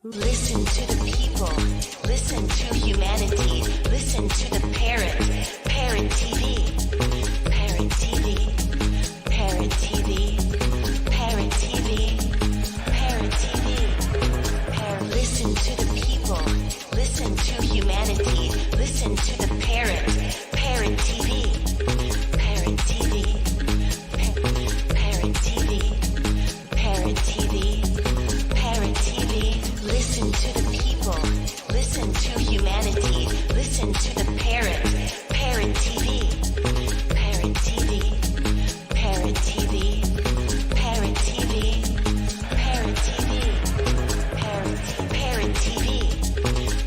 Listen to the people. Listen to humanity. Listen to the parrot. Parrot TV. Parrot TV. Parrot TV. Parrot TV. Parrot TV. Listen to the people. Listen to humanity. Listen to the parrot. Parrot TV. Parrot TV. Parrot TV. Parrot TV. Parrot TV. Listen to the people. Listen to humanity. Listen to the parrot. Parrot TV. Parrot TV. Parrot TV. Parrot TV. Parrot TV. Parrot TV.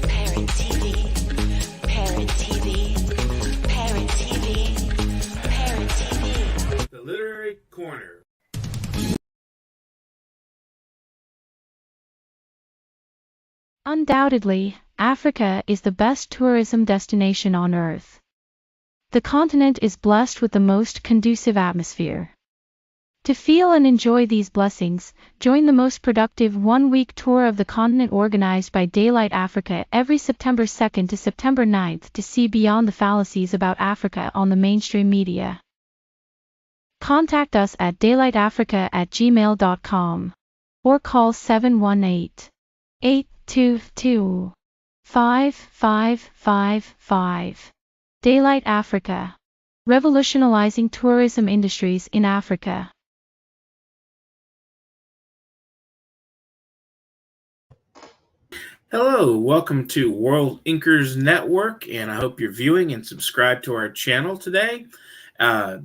Parrot TV. Parrot TV. Parrot TV. Parrot TV. The Literary Corner. Undoubtedly, Africa is the best tourism destination on Earth. The continent is blessed with the most conducive atmosphere. To feel and enjoy these blessings, join the most productive one-week tour of the continent organized by Daylight Africa every September 2nd to September 9th to see beyond the fallacies about Africa on the mainstream media. Contact us at daylightafrica@gmail.com or call 718-822-5555. Daylight Africa. Revolutionizing tourism industries in Africa. Hello, welcome to World Inkers Network, and I hope you're viewing and subscribe to our channel today.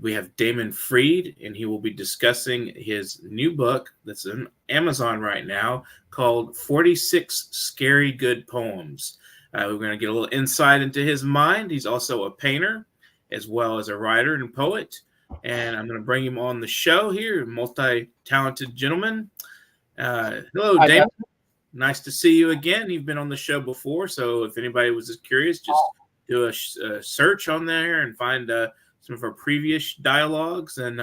We have Damon Freed, and he will be discussing his new book that's on Amazon right now called 46 Scary Good Poems. We're going to get a little insight into his mind. He's also a painter as well as a writer and poet, and I'm going to bring him on the show here, multi-talented gentleman. Hello, Hi, Damon. Nice to see you again. You've been on the show before, so if anybody was curious, just do a search on there and find some of our previous dialogues, and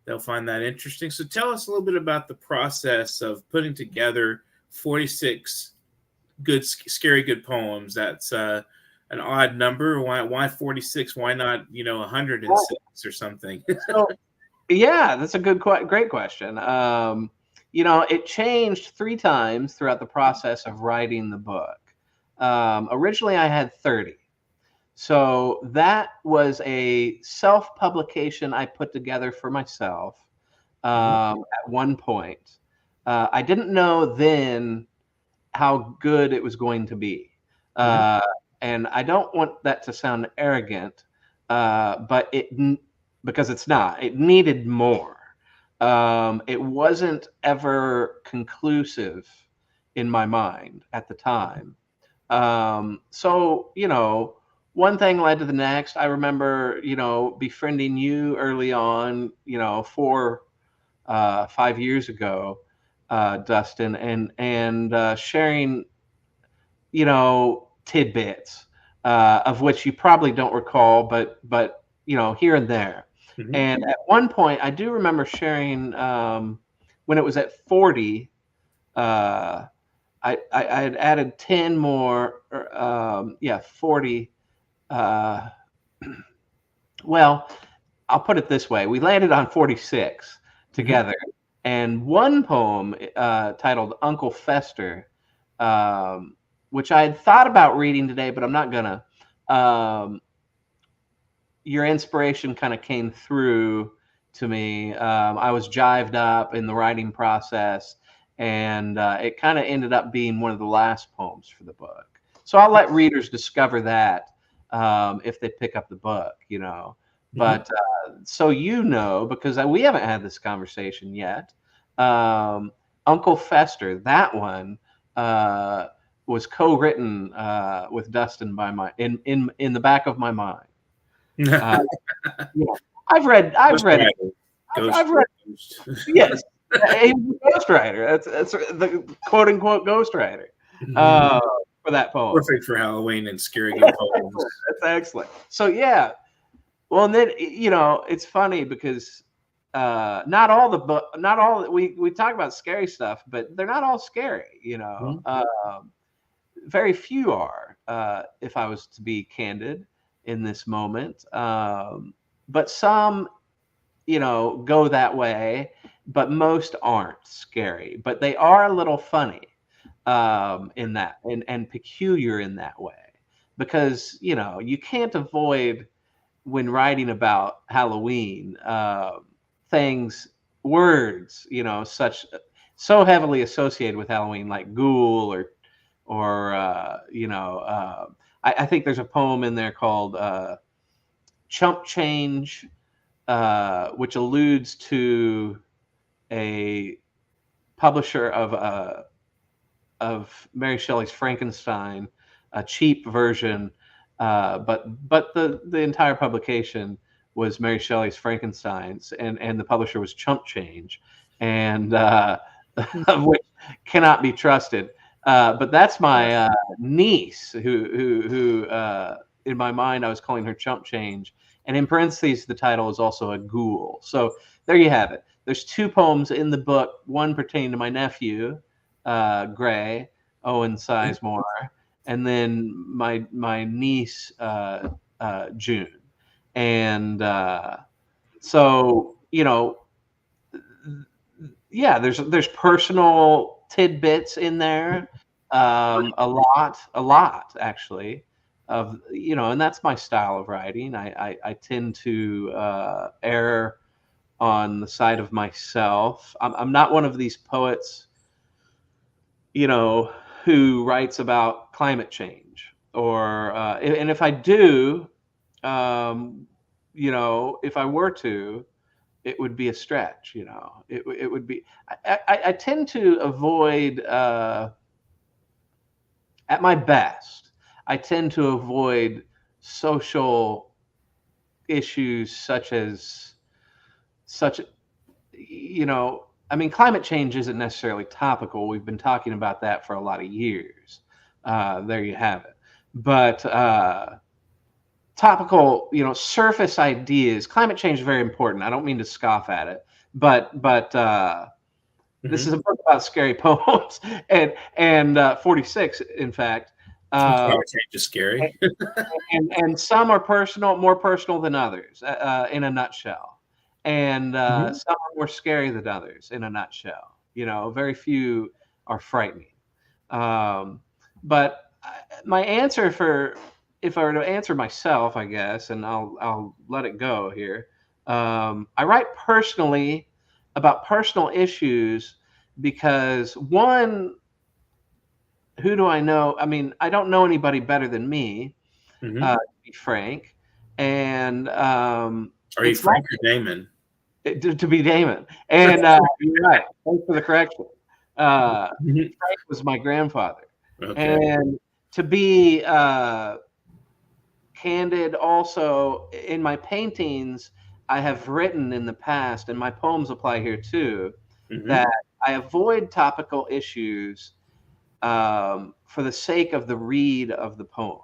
they'll find that interesting. So tell us a little bit about the process of putting together 46 scary good poems. That's an odd number. Why 46? Why not 106 or something? So, yeah, that's a great question. It changed 3 times throughout the process of writing the book. Originally, I had 30. So that was a self-publication I put together for myself at one point. I didn't know then how good it was going to be. And I don't want that to sound arrogant, but because it's not. It needed more. It wasn't ever conclusive in my mind at the time. So, one thing led to the next. I remember, befriending you early on, 4, 5 years ago, Dustin, and sharing, tidbits of which you probably don't recall, but here and there. Mm-hmm. And at one point, I do remember sharing when it was at 40. I had added 10 more. 40. Well, I'll put it this way. We landed on 46 together. Mm-hmm. And one poem titled Uncle Fester, which I had thought about reading today, but I'm not gonna. Your inspiration kind of came through to me. I was jived up in the writing process, and it kind of ended up being one of the last poems for the book. So I'll let readers discover that if they pick up the book, But so because we haven't had this conversation yet, Uncle Fester, that one was co-written with Dustin in the back of my mind. I've read it. I've read. Yes, he's a ghostwriter. That's the quote unquote ghostwriter for that poem. Perfect for Halloween and scary good poems. That's excellent. So yeah, well, and then it's funny because not all the book, not all we talk about scary stuff, but they're not all scary. Very few are. If I was to be candid in this moment, but some, go that way, but most aren't scary. But they are a little funny in that, and peculiar in that way, because you can't avoid, when writing about Halloween, words, so heavily associated with Halloween, like ghoul or I think there's a poem in there called Chump Change, which alludes to a publisher of Mary Shelley's Frankenstein, a cheap version, but the entire publication was Mary Shelley's Frankensteins, and the publisher was Chump Change, and which cannot be trusted. But that's my niece, who in my mind I was calling her Chump Change, and in parentheses the title is also a ghoul. So there you have it. There's 2 poems in the book, one pertaining to my nephew, Gray, Owen Sizemore, and then my niece, June. And so, yeah, there's personal tidbits in there, a lot actually, of and that's my style of writing. I tend to err on the side of myself. I'm not one of these poets, who writes about climate change, or and if I do, if I were to, it would be a stretch. It would be. I tend to avoid, at my best, I tend to avoid social issues such climate change isn't necessarily topical. We've been talking about that for a lot of years. There you have it. But topical, surface ideas. Climate change is very important. I don't mean to scoff at it, but this is a book about scary poems, and 46, in fact. Climate change is scary. and some are more personal than others, in a nutshell. And some are more scary than others, in a nutshell. Very few are frightening. But my answer, if I were to answer myself, I guess, and I'll let it go here. I write personally about personal issues because, one, who do I know? I don't know anybody better than me, to be frank. And are you Frank or Damon? To be Damon. And you're right. Thanks for the correction. Frank was my grandfather. Okay. And to be candid, also, in my paintings, I have written in the past, and my poems apply here too, that I avoid topical issues for the sake of the read of the poem.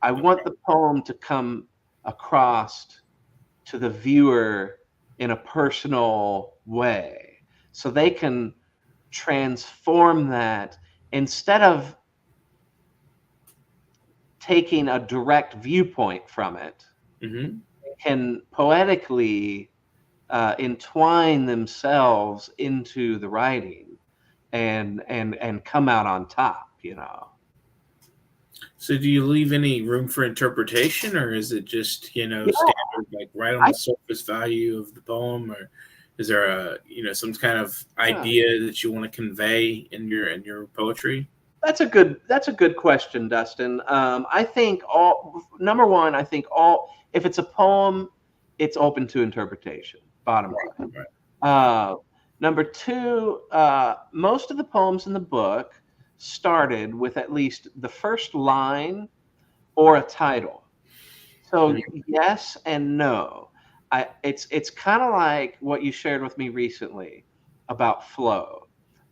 I want the poem to come across to the viewer in a personal way, so they can transform that, instead of taking a direct viewpoint from it. They can poetically entwine themselves into the writing and come out on top. So do you leave any room for interpretation, or is it just, standard, like right on the surface value of the poem, or is there some kind of idea that you want to convey in your poetry? That's a good question, Dustin. I think number one, if it's a poem, it's open to interpretation. Bottom line. Right. Number two, most of the poems in the book started with at least the first line or a title. So yes and no. It's kind of like what you shared with me recently about flow.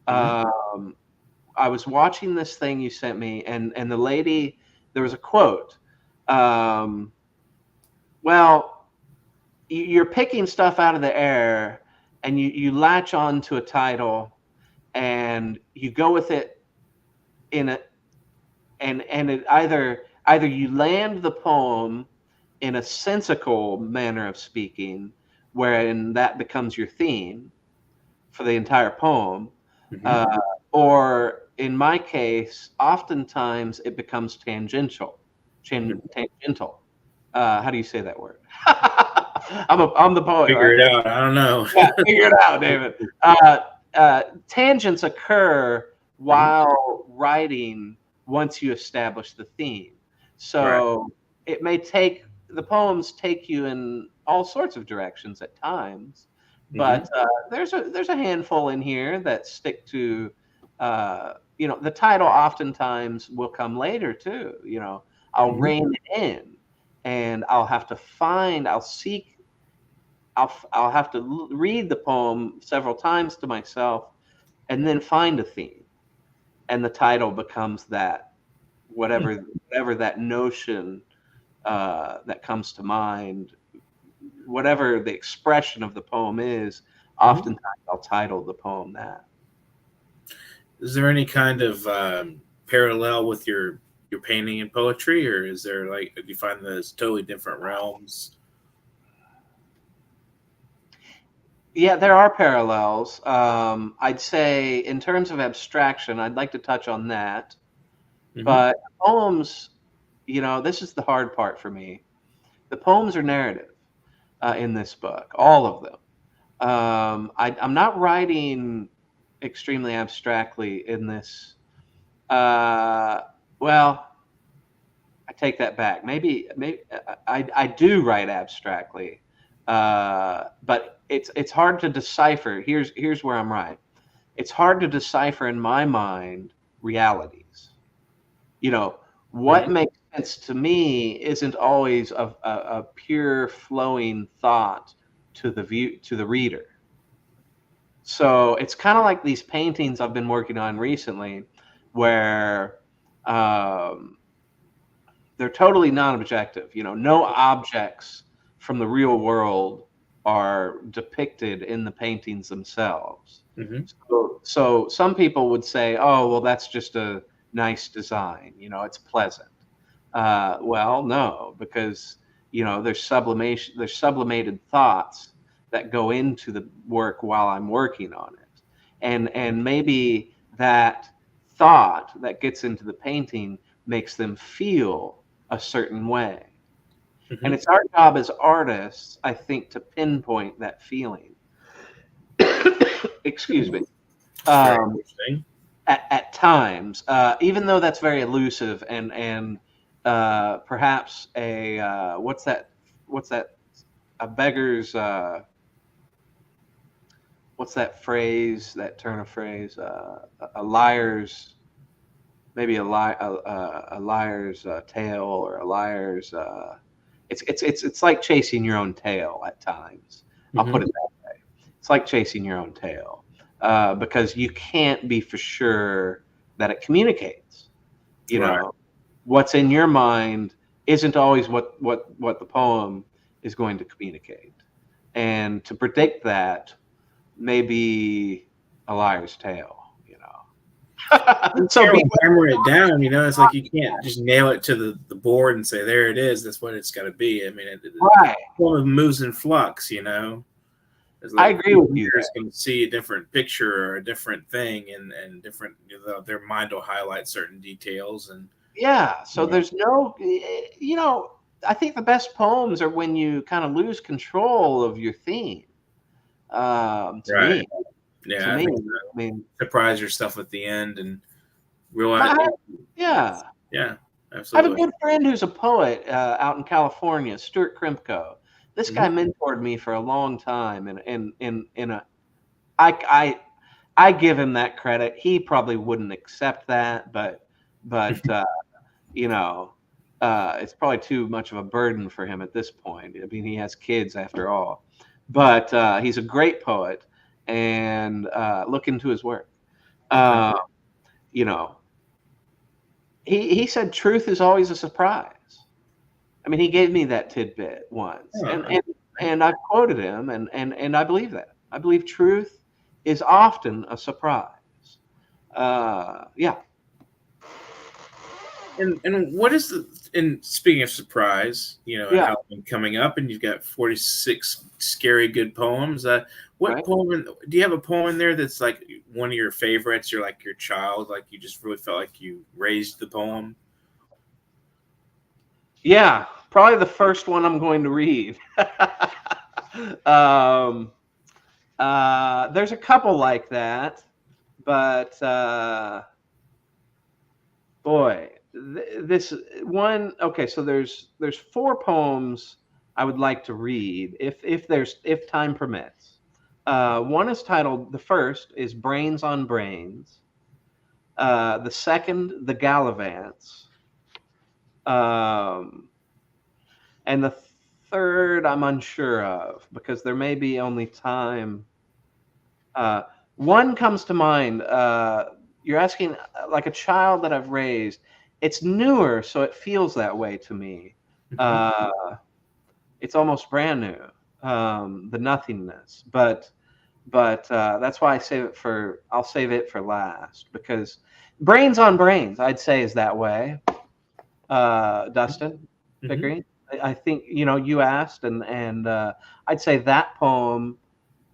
I was watching this thing you sent me, and the lady, there was a quote. Well, you're picking stuff out of the air, and you latch on to a title, and you go with it in a and it either you land the poem in a sensical manner of speaking, wherein that becomes your theme for the entire poem, or in my case, oftentimes it becomes tangential. Tangential. How do you say that word? I'm the poet. Figure Right? it out. I don't know. Yeah, figure it out, David. Tangents occur while writing once you establish the theme. So it may take the poems take you in all sorts of directions at times, but there's a handful in here that stick to the title. Oftentimes will come later too. I'll rein it in, and I'll have to seek. I'll have to read the poem several times to myself, and then find a theme, and the title becomes that whatever that notion that comes to mind, whatever the expression of the poem is. Oftentimes, I'll title the poem that. Is there any kind of parallel with your painting and poetry, or is there do you find those totally different realms? Yeah, there are parallels. I'd say in terms of abstraction, I'd like to touch on that. But poems, this is the hard part for me. The poems are narrative in this book, all of them. I'm not writing extremely abstractly in this. Well, I take that back. Maybe I do write abstractly, but it's hard to decipher. Here's where I'm right. It's hard to decipher in my mind realities. What makes sense to me isn't always a pure flowing thought to the reader. So it's kind of like these paintings I've been working on recently, where they're totally non-objective. No objects from the real world are depicted in the paintings themselves. So some people would say, oh, well, that's just a nice design. It's pleasant. Well, no, because, there's sublimation, there's sublimated thoughts that go into the work while I'm working on it. And maybe that thought that gets into the painting makes them feel a certain way. And it's our job as artists, I think, to pinpoint that feeling. Excuse me. At times, even though that's very elusive and perhaps what's that a beggar's what's that phrase, that turn of phrase, a liar's, maybe a liar's tale, or a liar's it's like chasing your own tail at times. I'll put it that way. It's like chasing your own tail, because you can't be for sure that it communicates. What's in your mind isn't always what the poem is going to communicate. And to predict that may be a liar's tale. So people hammer it down, it's like you can't just nail it to the board and say, there it is, that's what it's got to be. I mean, it moves in flux, I agree with you. You're going to see a different picture or a different thing, and different, their mind will highlight certain details. And so there's no, I think the best poems are when you kind of lose control of your theme. To me. Yeah, I mean, surprise yourself at the end and realize. Yeah, absolutely. I have a good friend who's a poet out in California, Stuart Krimko. This guy mentored me for a long time, and I give him that credit. He probably wouldn't accept that, but it's probably too much of a burden for him at this point. I mean, he has kids after all, but he's a great poet. And look into his work. He said truth is always a surprise. I mean, he gave me that tidbit once, and And I've quoted him, and I believe that. I believe truth is often a surprise. Yeah. And what is the, and speaking of surprise, and Yeah. Halloween coming up, and you've got 46 scary good poems. What Right. poem? Do you have a poem in there that's like one of your favorites? You're like your child, like you just really felt like you raised the poem. Yeah, probably the first one I'm going to read. There's a couple like that, but boy, this one. Okay, so there's 4 poems I would like to read if time permits. One is titled. The first is Brains on Brains. The second, The Gallivants. And the third, I'm unsure of because there may be only time. One comes to mind. You're asking like a child that I've raised. It's newer, so it feels that way to me. It's almost brand new. The nothingness, but that's why I'll save it for last because Brains on Brains, I'd say, is that way. Dustin, Pickering. I think you asked, and I'd say that poem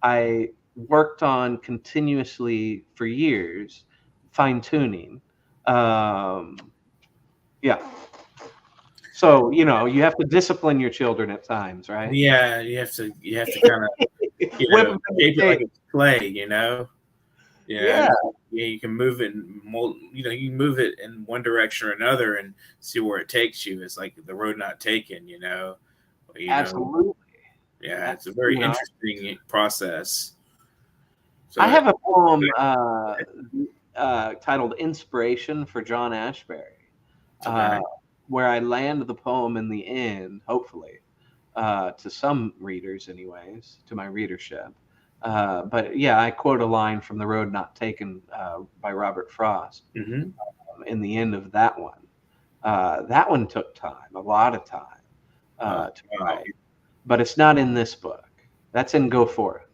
I worked on continuously for years, fine tuning. Yeah. So you have to discipline your children at times, right? Yeah, you have to kind of Whip 'em to the shape it like cake. it's clay. Yeah. You can move it and mold. You can move it in one direction or another and see where it takes you. It's like the road not taken. Absolutely. Yeah, it's a very interesting process. So, I have a poem titled "Inspiration" for John Ashbery, okay. where I land the poem in the end, hopefully, to some readers, anyways, to my readership. But yeah, I quote a line from "The Road Not Taken" by Robert Frost in the end of that one. That one took time, a lot of time to write, but it's not in this book. That's in Go Forth.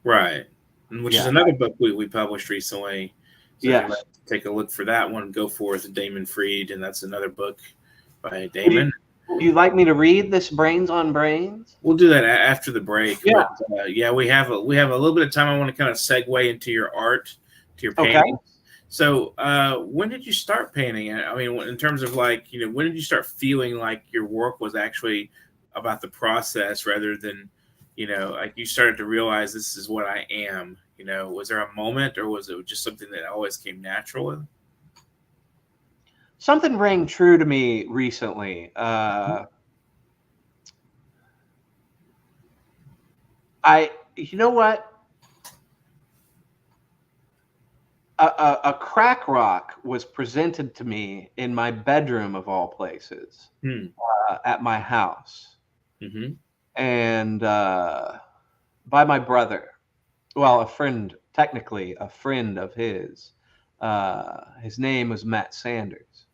Right. Which is another book we published recently. So yes. Take a look for that one. Go Forth, Damon Freed, and that's another book by Damon. Would you like me to read this Brains on Brains? We'll do that after the break. Yeah. But, we have a little bit of time. I want to kind of segue into your art, to your painting. Okay. So when did you start painting? I mean, in terms of when did you start feeling like your work was actually about the process rather than, like you started to realize this is what I am? Was there a moment or was it just something that always came natural? Something rang true to me recently. You know what? A crack rock was presented to me in my bedroom of all places at my house. And by my brother. Well, a friend, technically a friend of his. His name was Matt Sanders.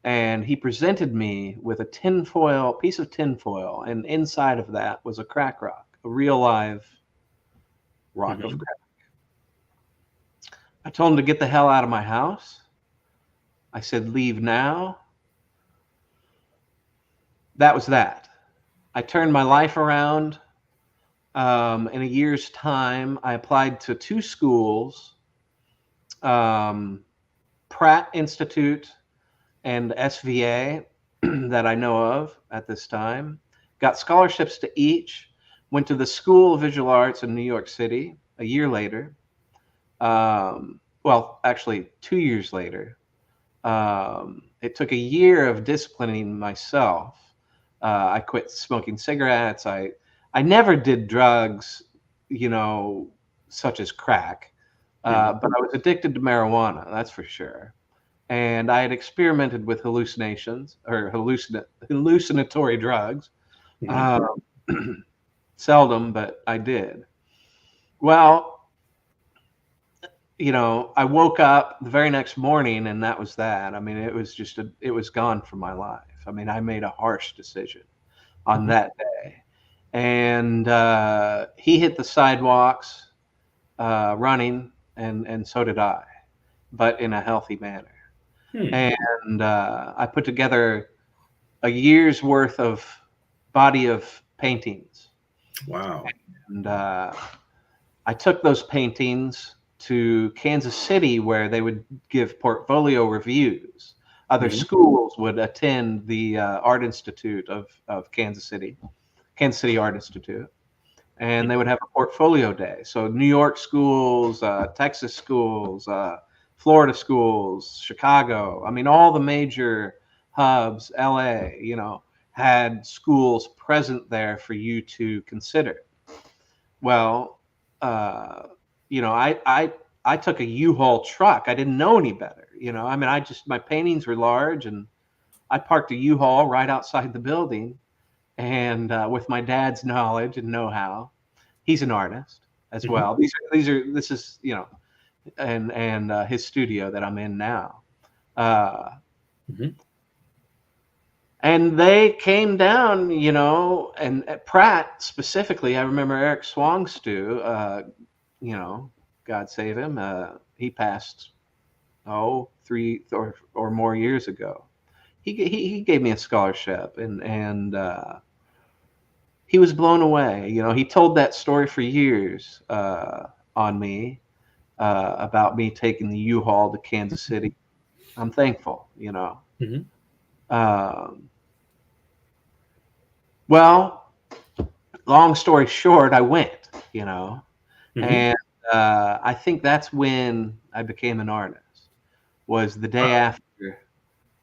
And he presented me with a piece of tinfoil, and inside of that was a crack rock, a real live rock of crack. I told him to get the hell out of my house. I said, leave now. That was that. I turned my life around. In a year's time, I applied to 2 schools, Pratt Institute and SVA that I know of at this time. Got scholarships to each. Went to the School of Visual Arts in New York City a year later. Well, actually 2 years later. It took a year of disciplining myself. I quit smoking cigarettes. I never did drugs, such as crack, but I was addicted to marijuana, that's for sure. And I had experimented with hallucinations or hallucinatory drugs. Seldom, but I did. Well, I woke up the very next morning and that was that. I mean, it was it was gone from my life. I mean, I made a harsh decision on that day. and he hit the sidewalks running, and so did I, but in a healthy manner. And I put together a year's worth of body of paintings. Wow. And I took those paintings to Kansas City, where they would give portfolio reviews. Other schools would attend the Art Institute of Kansas City Art Institute, and they would have a portfolio day. So New York schools, Texas schools, Florida schools, Chicago. I mean, all the major hubs, LA, had schools present there for you to consider. Well, I took a U-Haul truck. I didn't know any better. I mean, my paintings were large, and I parked a U-Haul right outside the building. And with my dad's knowledge and know-how, he's an artist as well. This is and his studio that I'm in now. And they came down, and at Pratt specifically, I remember Eric Swangstu, God save him. He passed, 3 or more years ago. He gave me a scholarship, and he was blown away. He told that story for years on me about me taking the U-Haul to Kansas City. I'm thankful, Well, long story short, I went, and I think that's when I became an artist. Was the day after.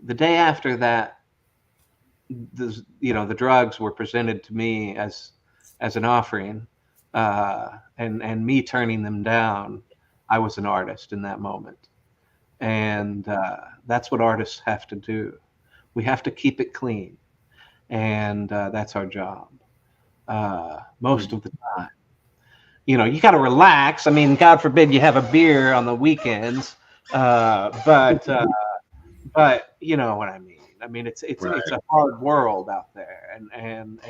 The day after that, the drugs were presented to me as an offering, and me turning them down, I was an artist in that moment. And that's what artists have to do. We have to keep it clean, and that's our job most of the time. You got to relax. I mean, God forbid you have a beer on the weekends, but you know what I mean. I mean, it's a hard world out there, and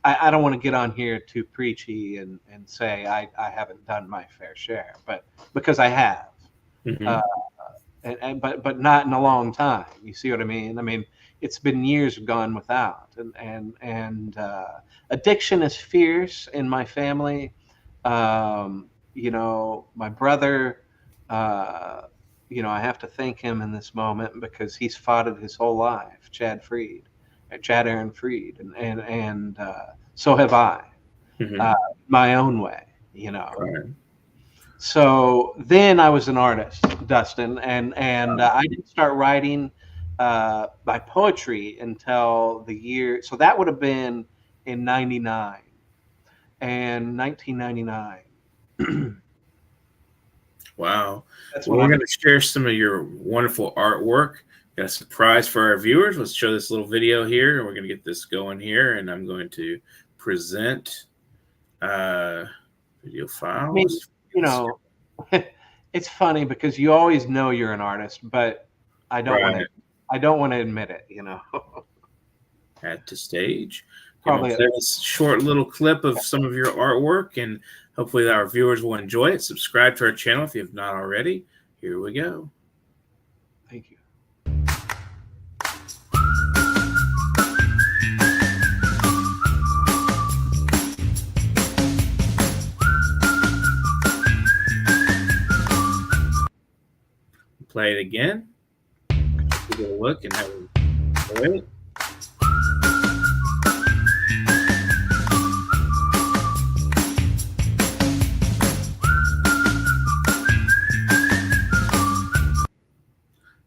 I don't want to get on here too preachy and say I haven't done my fair share, but because I have, but not in a long time. You see what I mean? I mean, it's been years gone without, and addiction is fierce in my family. My brother. I have to thank him in this moment because he's fought it his whole life, Chad Aaron Freed, and so have I, my own way, Right. So then I was an artist, Dustin, and I didn't start writing my poetry until the year. So that would have been in 1999. Wow. Well, we're going to share some of your wonderful artwork. Got a surprise for our viewers. Let's show this little video here, and we're going to get this going here, and I'm going to present video files. I mean, it's funny because you always know you're an artist, but I don't want to admit it, Add to stage. Probably a short little clip of some of your artwork, and hopefully our viewers will enjoy it. Subscribe to our channel if you have not already. Here we go. Thank you. Play it again. Take a look and have a enjoy it.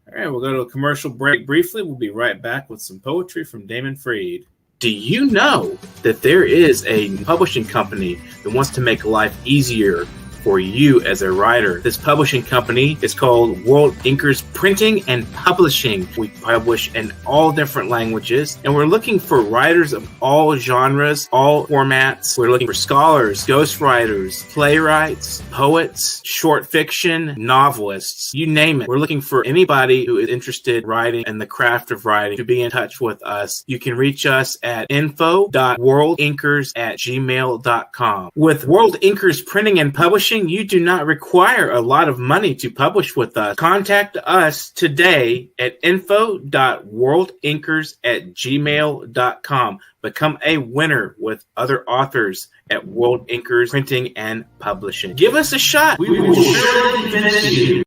All right, we'll go to a commercial break briefly. We'll be right back with some poetry from Damon Freed. Do you know that there is a publishing company that wants to make life easier for you as a writer. This publishing company is called World Inkers Printing and Publishing. We publish in all different languages, and we're looking for writers of all genres, all formats. We're looking for scholars, ghostwriters, playwrights, poets, short fiction, novelists, you name it. We're looking for anybody who is interested in writing and the craft of writing to be in touch with us. You can reach us at info.worldinkers@gmail.com. With World Inkers Printing and Publishing, you do not require a lot of money to publish with us. Contact us today at info.worldinkers@gmail.com. Become a winner with other authors at World Inkers Printing and Publishing. Give us a shot. We will surely convince you.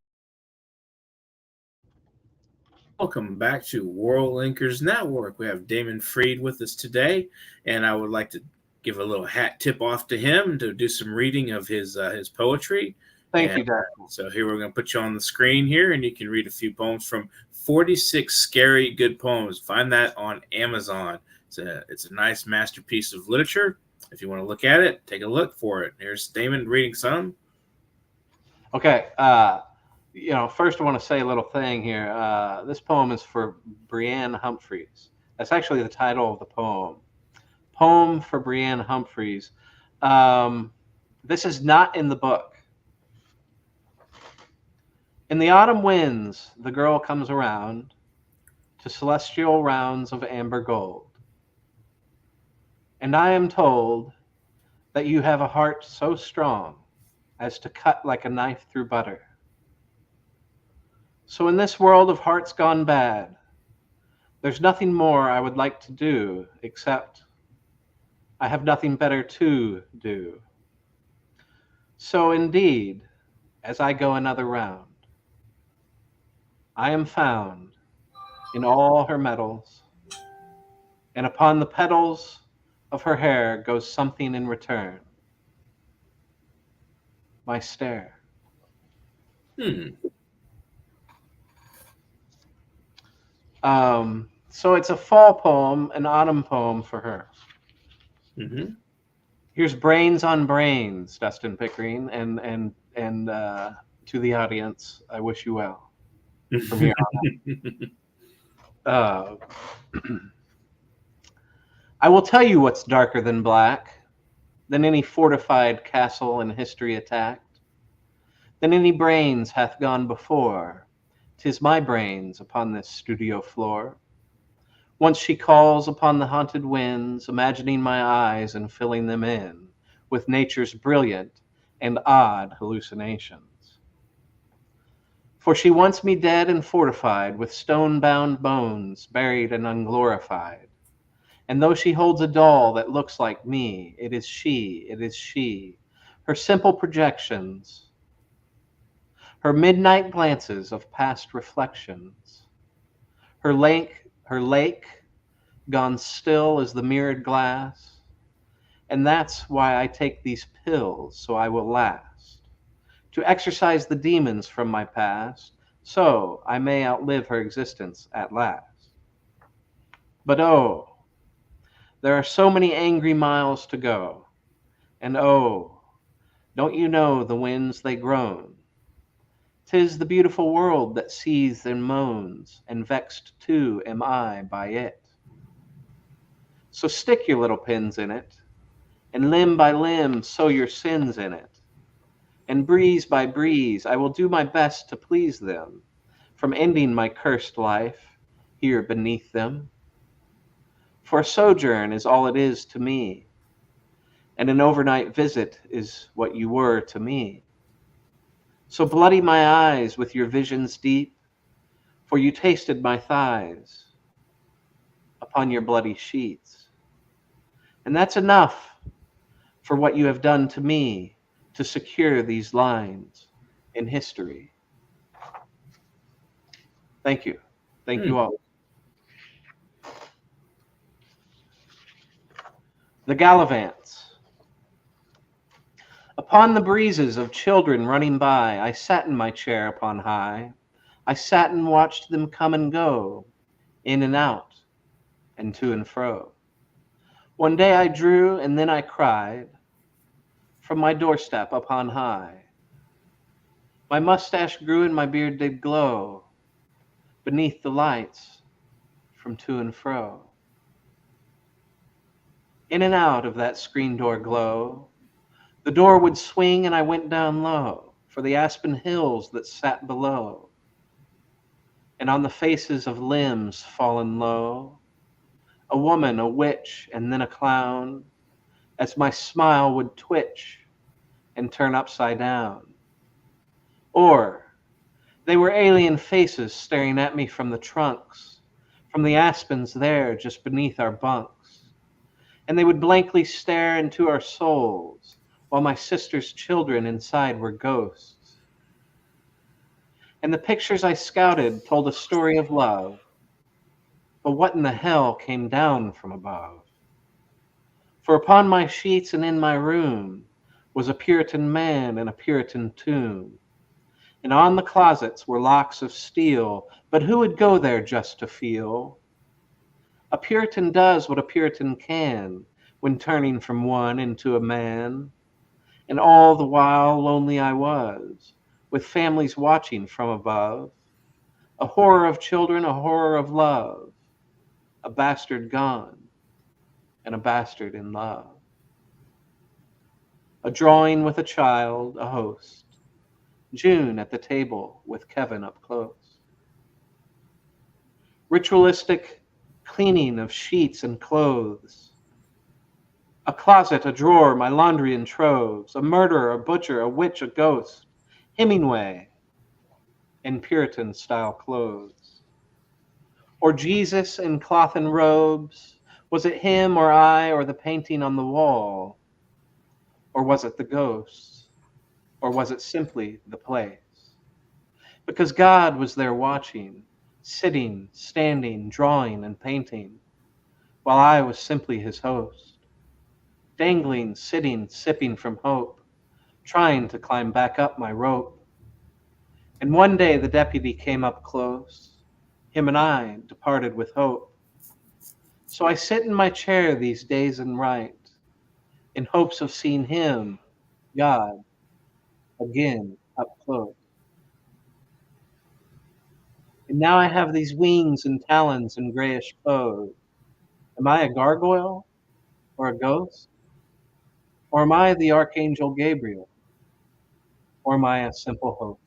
Welcome back to World Inkers Network. We have Damon Freed with us today, and I would like to give a little hat tip off to him to do some reading of his poetry. Thank you, Dad. So here we're going to put you on the screen here, and you can read a few poems from 46 Scary Good Poems. Find that on Amazon. It's a nice masterpiece of literature. If you want to look at it, take a look for it. Here's Damon reading some. Okay. First I want to say a little thing here. This poem is for Brianne Humphreys. That's actually the title of the poem. Poem for Brianne Humphreys. This is not in the book. In the autumn winds, the girl comes around to celestial rounds of amber gold. And I am told that you have a heart so strong as to cut like a knife through butter. So in this world of hearts gone bad, there's nothing more I would like to do, except I have nothing better to do. So indeed, as I go another round, I am found in all her metals, and upon the petals of her hair goes something in return. My stare. So it's a fall poem, an autumn poem for her. Mm-hmm. Here's Brains on Brains, Dustin Pickering, and to the audience, I wish you well from here on. I will tell you what's darker than black, than any fortified castle in history attacked, than any brains hath gone before. 'Tis my brains upon this studio floor. Once she calls upon the haunted winds, imagining my eyes and filling them in with nature's brilliant and odd hallucinations. For she wants me dead and fortified with stone-bound bones, buried and unglorified. And though she holds a doll that looks like me, it is she, her simple projections, her midnight glances of past reflections, her lake gone still as the mirrored glass. And that's why I take these pills, so I will last, to exorcise the demons from my past, so I may outlive her existence at last. But oh, there are so many angry miles to go, and oh, don't you know the winds they groan? 'Tis the beautiful world that seethes and moans, and vexed too am I by it. So stick your little pins in it, and limb by limb sow your sins in it. And breeze by breeze I will do my best to please them, from ending my cursed life here beneath them. For a sojourn is all it is to me, and an overnight visit is what you were to me. So bloody my eyes with your visions deep, for you tasted my thighs upon your bloody sheets. And that's enough for what you have done to me to secure these lines in history. Thank you. Thank you all. The Gallivants. Upon the breezes of children running by, I sat in my chair upon high. I sat and watched them come and go, in and out, and to and fro. One day I drew, and then I cried, from my doorstep upon high. My mustache grew and my beard did glow beneath the lights from to and fro. In and out of that screen door glow, the door would swing and I went down low for the aspen hills that sat below. And on the faces of limbs fallen low, a woman, a witch, and then a clown, as my smile would twitch and turn upside down. Or they were alien faces staring at me from the trunks, from the aspens there just beneath our bunks. And they would blankly stare into our souls while my sister's children inside were ghosts. And the pictures I scouted told a story of love, but what in the hell came down from above? For upon my sheets and in my room was a Puritan man and a Puritan tomb. And on the closets were locks of steel, but who would go there just to feel? A Puritan does what a Puritan can when turning from one into a man. And all the while lonely I was, with families watching from above. A horror of children, a horror of love, a bastard gone, and a bastard in love. A drawing with a child, a host, June at the table with Kevin up close. Ritualistic cleaning of sheets and clothes. A closet, a drawer, my laundry in troves. A murderer, a butcher, a witch, a ghost. Hemingway in Puritan-style clothes. Or Jesus in cloth and robes. Was it him or I or the painting on the wall? Or was it the ghosts? Or was it simply the place? Because God was there watching, sitting, standing, drawing, and painting, while I was simply his host, dangling, sitting, sipping from hope, trying to climb back up my rope. And one day the deputy came up close. Him and I departed with hope. So I sit in my chair these days and write, in hopes of seeing him, God, again up close. And now I have these wings and talons and grayish clothes. Am I a gargoyle or a ghost? Or am I the Archangel Gabriel? Or am I a simple host?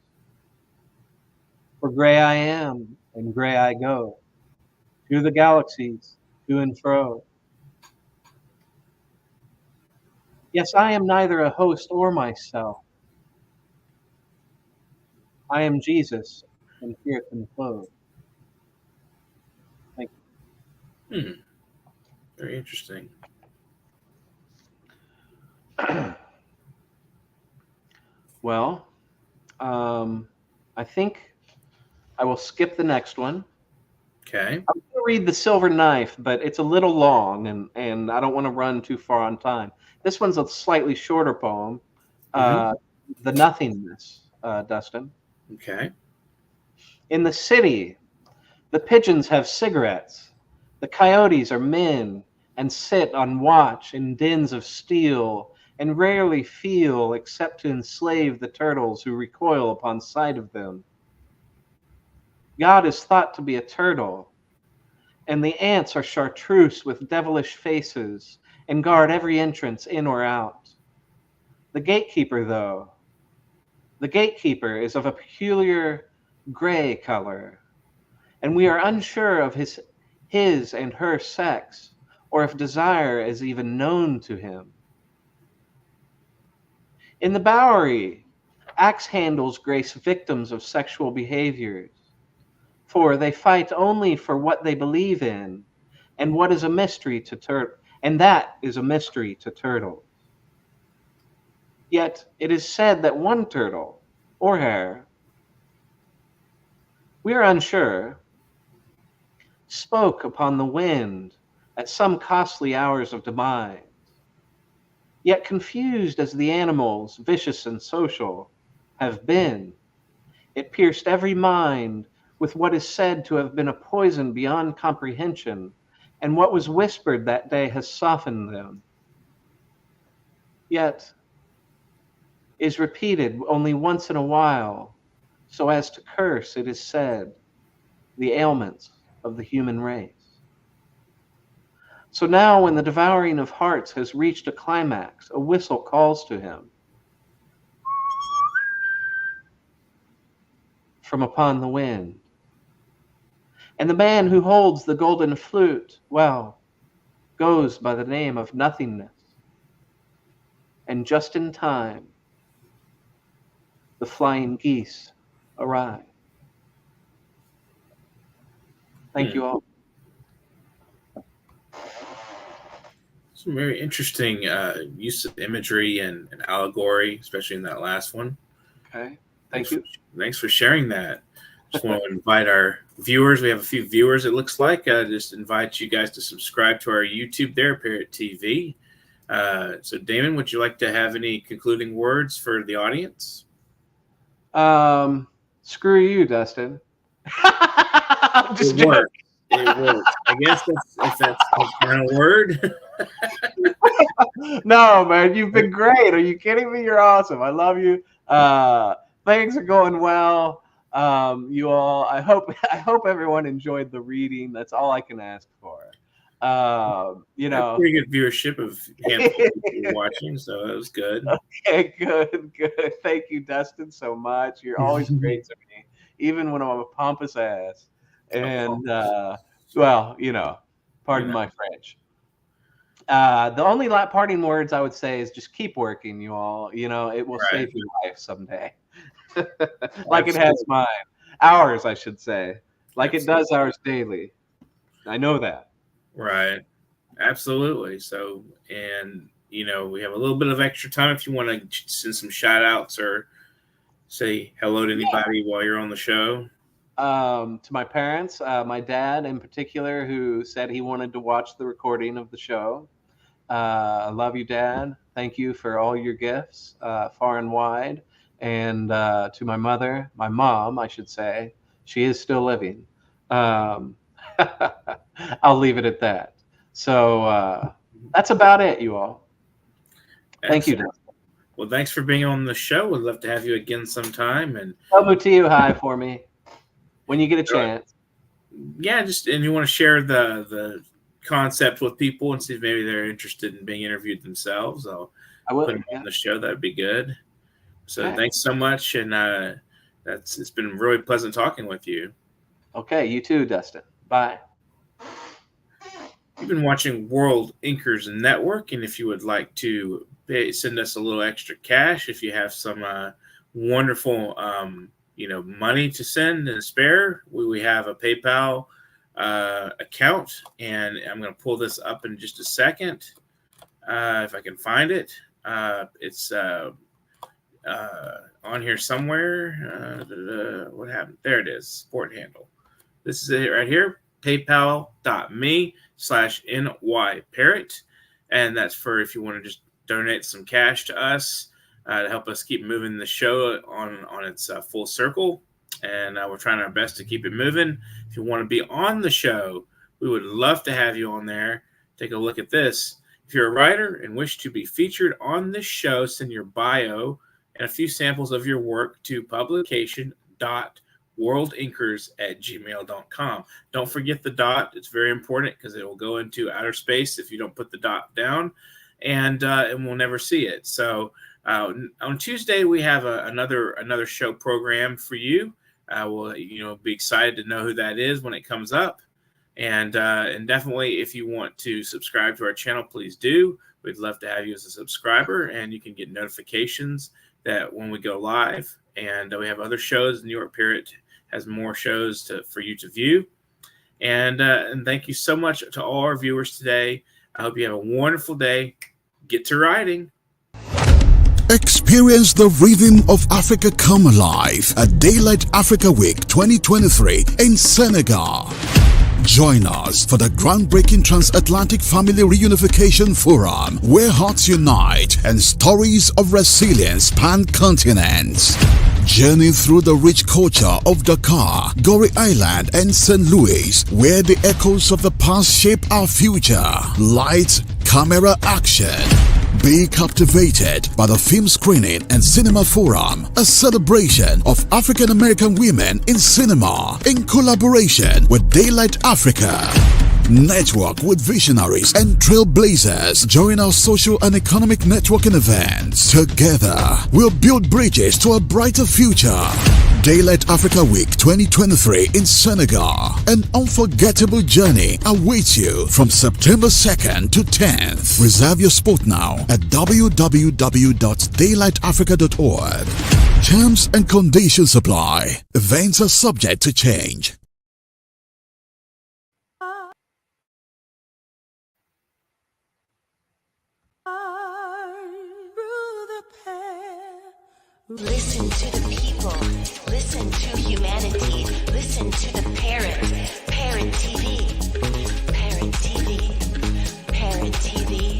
For gray I am and gray I go, through the galaxies, to and fro. Yes, I am neither a host or myself. I am Jesus in Puritan clothes. Thank Hmm. Very interesting. you. Well, I think I will skip the next one. Okay. I'm going to read The Silver Knife, but it's a little long, and I don't want to run too far on time. This one's a slightly shorter poem, The Nothingness, Dustin. Okay. In the city, the pigeons have cigarettes. The coyotes are men and sit on watch in dens of steel and rarely feel except to enslave the turtles who recoil upon sight of them. God is thought to be a turtle, and the ants are chartreuse with devilish faces and guard every entrance in or out. The gatekeeper is of a peculiar gray color, and we are unsure of his and her sex, or if desire is even known to him. In the Bowery, axe handles grace victims of sexual behaviors, for they fight only for what they believe in, and what is a mystery to and that is a mystery to turtles. Yet it is said that one turtle, or hare, we are unsure, spoke upon the wind at some costly hours of demise. Yet confused as the animals, vicious and social, have been, it pierced every mind with what is said to have been a poison beyond comprehension, and what was whispered that day has softened them. Yet is repeated only once in a while so as to curse, it is said, the ailments of the human race. So now when the devouring of hearts has reached a climax, a whistle calls to him from upon the wind. And the man who holds the golden flute, well, goes by the name of Nothingness. And just in time, the flying geese arrive. Thank you all. Some very interesting use of imagery and allegory, especially in that last one. Okay. Thank you. Thanks for sharing that. Just want to invite our viewers. We have a few viewers, it looks like. Just invite you guys to subscribe to our YouTube there, Parrot TV. So, Damon, would you like to have any concluding words for the audience? Screw you, Dustin. I'm just joking. It works. I guess that's the final word. No, man, you've been great. Are you kidding me? You're awesome. I love you. Things are going well. You all, I hope everyone enjoyed the reading. That's all I can ask for. You know, pretty good viewership of handful of people watching, so it was good. Okay, good. Thank you, Dustin, so much. You're always great to me, even when I'm a pompous ass. And well, you know, pardon my French. The only parting words I would say is just keep working, you all. You know, it will save your life someday. Like it has mine. Ours, I should say. Like it does ours daily. I know that. Right. Absolutely. So, and, you know, we have a little bit of extra time if you want to send some shout outs or say hello to anybody while you're on the show. To my parents, my dad in particular, who said he wanted to watch the recording of the show. I love you, Dad. Thank you for all your gifts, far and wide. And to my mother, my mom, I should say, she is still living. I'll leave it at that. So that's about it, you all. Thank you, Dad. Well, thanks for being on the show. We'd love to have you again sometime. And tell MUTIU hi for me when you get a chance. Yeah, and you want to share the concept with people and see if maybe they're interested in being interviewed themselves. I will put them on the show. That'd be good. So thanks so much, and it's been really pleasant talking with you. Okay, you too, Dustin. Bye. You've been watching World Inkers Network, and if you would like to send us a little extra cash, if you have some wonderful money to send and spare, we have a PayPal account, and I'm going to pull this up in just a second if I can find it. It's on here somewhere. What happened? There it is. Support handle. This is it right here. PayPal.me/NYParrot. And that's for if you want to just donate some cash to us to help us keep moving the show on its full circle. And we're trying our best to keep it moving. If you want to be on the show, we would love to have you on there. Take a look at this. If you're a writer and wish to be featured on this show, send your bio and a few samples of your work to publication.worldinkers@gmail.com. Don't forget the dot. It's very important because it will go into outer space if you don't put the dot down, and we'll never see it. So on Tuesday, we have another show program for you. We'll be excited to know who that is when it comes up. And definitely, if you want to subscribe to our channel, please do. We'd love to have you as a subscriber, and you can get notifications that when we go live. And we have other shows. New York Parrot has more shows for you to view. And thank you so much to all our viewers today. I hope you have a wonderful day. Get to writing. Experience the rhythm of Africa come alive at Daylight Africa Week 2023 in Senegal. Join us for the groundbreaking Transatlantic Family Reunification Forum, where hearts unite and stories of resilience span continents. Journey through the rich culture of Dakar, Gorée Island, and St. Louis, where the echoes of the past shape our future. Lights, camera, action. Be captivated by the film screening and cinema forum, a celebration of African American women in cinema in collaboration with Daylight Africa. Network with visionaries and trailblazers during our social and economic networking events. Together, we'll build bridges to a brighter future. Daylight Africa Week 2023 in Senegal. An unforgettable journey awaits you from September 2nd to 10th. Reserve your spot now at www.daylightafrica.org. Terms and conditions apply. Events are subject to change. Listen to the people. Listen to humanity. Listen to the parrot. Parrot TV. Parrot TV. Parrot TV.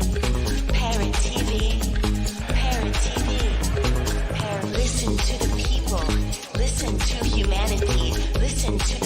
Parrot TV. Parrot TV. Listen to the people. Listen to humanity. Listen to the